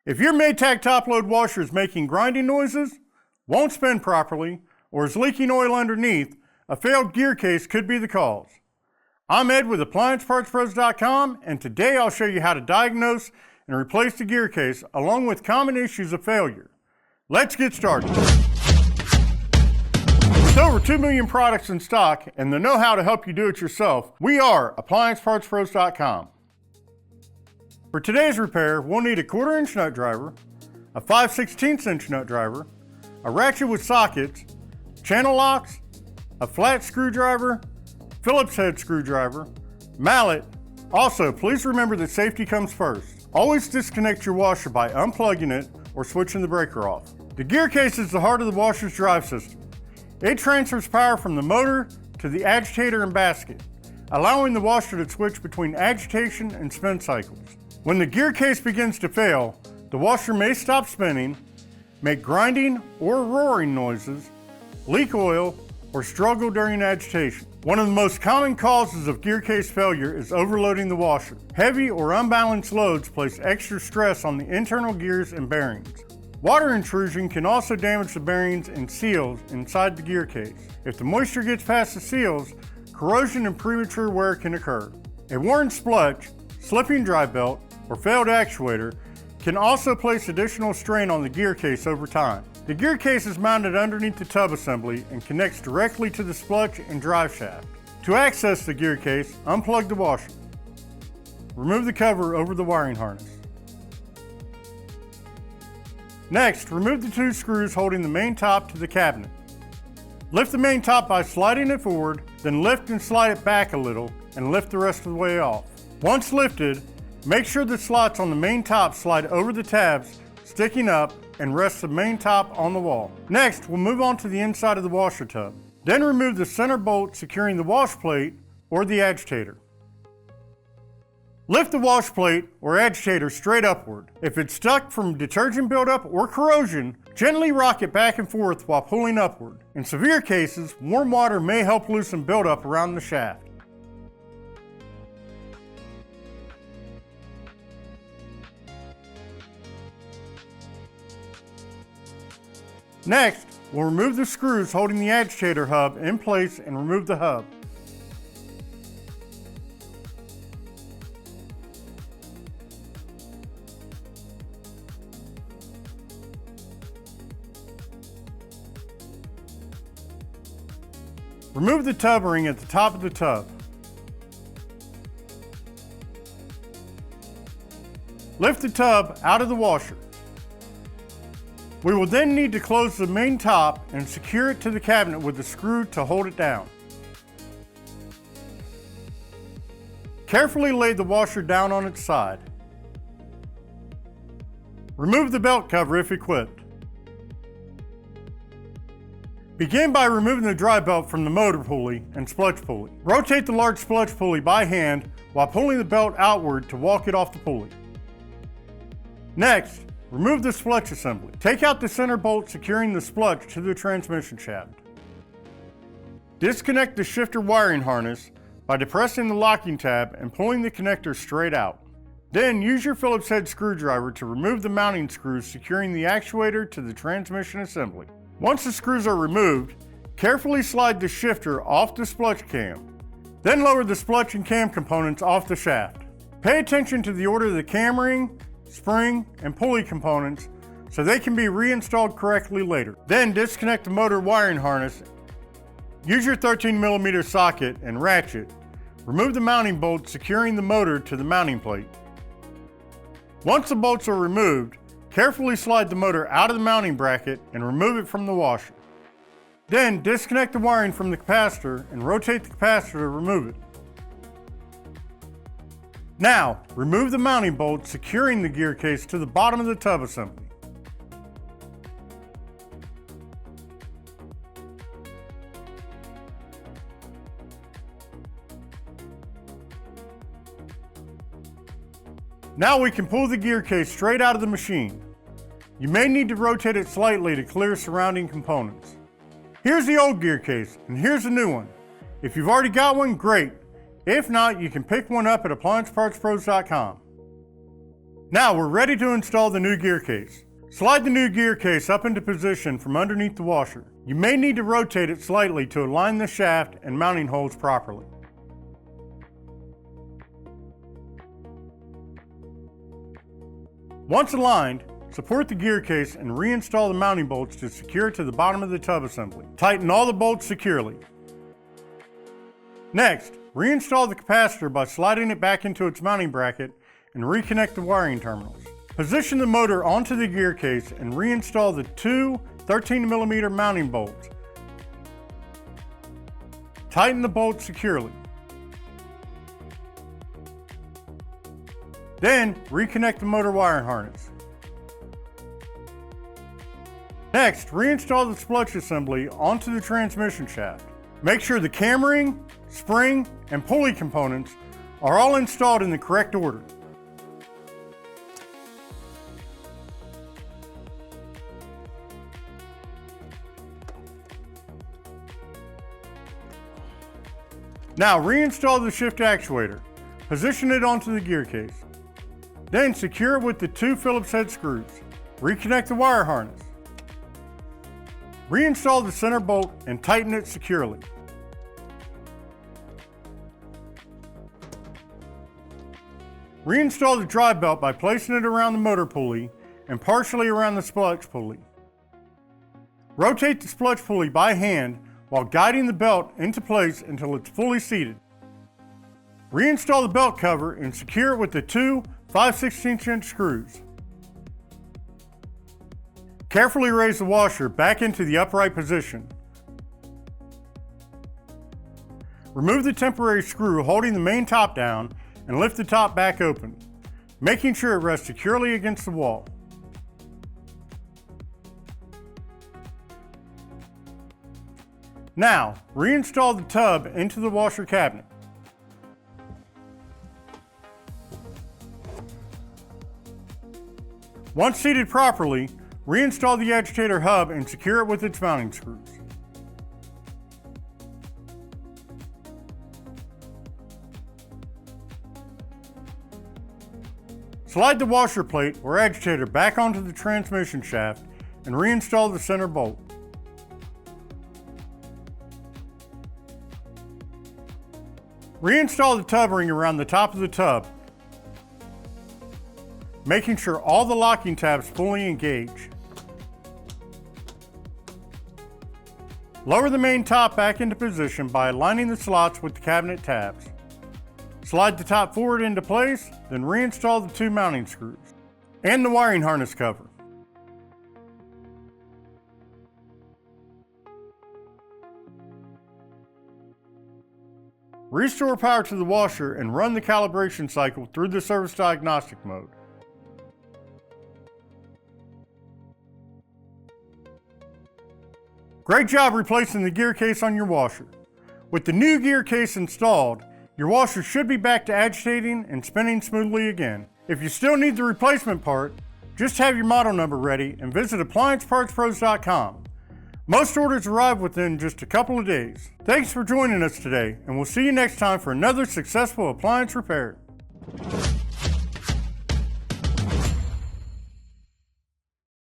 If your Maytag top-load washer is making grinding noises, won't spin properly, or is leaking oil underneath, a failed gear case could be the cause. I'm Ed with AppliancePartsPros.com, and today I'll show you how to diagnose and replace the gear case along with common issues of failure. Let's get started. With over 2 million products in stock and the know-how to help you do it yourself, we are AppliancePartsPros.com. For today's repair, we'll need a 1/4 inch nut driver, a 5/16 inch nut driver, a ratchet with sockets, channel locks, a flat screwdriver, Phillips head screwdriver, mallet. Also, please remember that safety comes first. Always disconnect your washer by unplugging it or switching the breaker off. The gear case is the heart of the washer's drive system. It transfers power from the motor to the agitator and basket, allowing the washer to switch between agitation and spin cycles. When the gear case begins to fail, the washer may stop spinning, make grinding or roaring noises, leak oil, or struggle during agitation. One of the most common causes of gear case failure is overloading the washer. Heavy or unbalanced loads place extra stress on the internal gears and bearings. Water intrusion can also damage the bearings and seals inside the gear case. If the moisture gets past the seals, corrosion and premature wear can occur. A worn splutch, slipping drive belt, or failed actuator can also place additional strain on the gear case over time. The gear case is mounted underneath the tub assembly and connects directly to the splutch and drive shaft. To access the gear case, unplug the washer. Remove the cover over the wiring harness. Next, remove the 2 screws holding the main top to the cabinet. Lift the main top by sliding it forward, then lift and slide it back a little and lift the rest of the way off. Once lifted, make sure the slots on the main top slide over the tabs, sticking up, and rest the main top on the wall. Next, we'll move on to the inside of the washer tub. Then remove the center bolt securing the wash plate or the agitator. Lift the wash plate or agitator straight upward. If it's stuck from detergent buildup or corrosion, gently rock it back and forth while pulling upward. In severe cases, warm water may help loosen buildup around the shaft. Next, we'll remove the screws holding the agitator hub in place and remove the hub. Remove the tub ring at the top of the tub. Lift the tub out of the washer. We will then need to close the main top and secure it to the cabinet with a screw to hold it down. Carefully lay the washer down on its side. Remove the belt cover if equipped. Begin by removing the drive belt from the motor pulley and splutch pulley. Rotate the large splutch pulley by hand while pulling the belt outward to walk it off the pulley. Next, remove the splutch assembly. Take out the center bolt securing the splutch to the transmission shaft. Disconnect the shifter wiring harness by depressing the locking tab and pulling the connector straight out. Then use your Phillips head screwdriver to remove the mounting screws securing the actuator to the transmission assembly. Once the screws are removed, carefully slide the shifter off the splutch cam. Then lower the splutch and cam components off the shaft. Pay attention to the order of the cam ring, spring, and pulley components so they can be reinstalled correctly later. Then disconnect the motor wiring harness. Use your 13mm socket and ratchet. Remove the mounting bolt securing the motor to the mounting plate. Once the bolts are removed, carefully slide the motor out of the mounting bracket and remove it from the washer. Then disconnect the wiring from the capacitor and rotate the capacitor to remove it. Now, remove the mounting bolt securing the gear case to the bottom of the tub assembly. Now we can pull the gear case straight out of the machine. You may need to rotate it slightly to clear surrounding components. Here's the old gear case, and here's the new one. If you've already got one, great. If not, you can pick one up at AppliancePartsPros.com. Now we're ready to install the new gear case. Slide the new gear case up into position from underneath the washer. You may need to rotate it slightly to align the shaft and mounting holes properly. Once aligned, support the gear case and reinstall the mounting bolts to secure it to the bottom of the tub assembly. Tighten all the bolts securely. Next, reinstall the capacitor by sliding it back into its mounting bracket and reconnect the wiring terminals. Position the motor onto the gear case and reinstall the two 13mm mounting bolts. Tighten the bolts securely. Then, reconnect the motor wiring harness. Next, reinstall the splutch assembly onto the transmission shaft. Make sure the camering, spring, and pulley components are all installed in the correct order. Now reinstall the shift actuator. Position it onto the gear case. Then secure it with the two Phillips head screws. Reconnect the wire harness. Reinstall the center bolt and tighten it securely. Reinstall the drive belt by placing it around the motor pulley and partially around the splutch pulley. Rotate the splutch pulley by hand while guiding the belt into place until it's fully seated. Reinstall the belt cover and secure it with the two 5/16" screws. Carefully raise the washer back into the upright position. Remove the temporary screw holding the main top down and lift the top back open, making sure it rests securely against the wall. Now, reinstall the tub into the washer cabinet. Once seated properly, reinstall the agitator hub and secure it with its mounting screws. Slide the washer plate or agitator back onto the transmission shaft and reinstall the center bolt. Reinstall the tub ring around the top of the tub, making sure all the locking tabs fully engage. Lower the main top back into position by aligning the slots with the cabinet tabs. Slide the top forward into place, then reinstall the two mounting screws and the wiring harness cover. Restore power to the washer and run the calibration cycle through the service diagnostic mode. Great job replacing the gear case on your washer. With the new gear case installed, your washer should be back to agitating and spinning smoothly again. If you still need the replacement part, just have your model number ready and visit AppliancePartsPros.com. Most orders arrive within just a couple of days. Thanks for joining us today, and we'll see you next time for another successful appliance repair.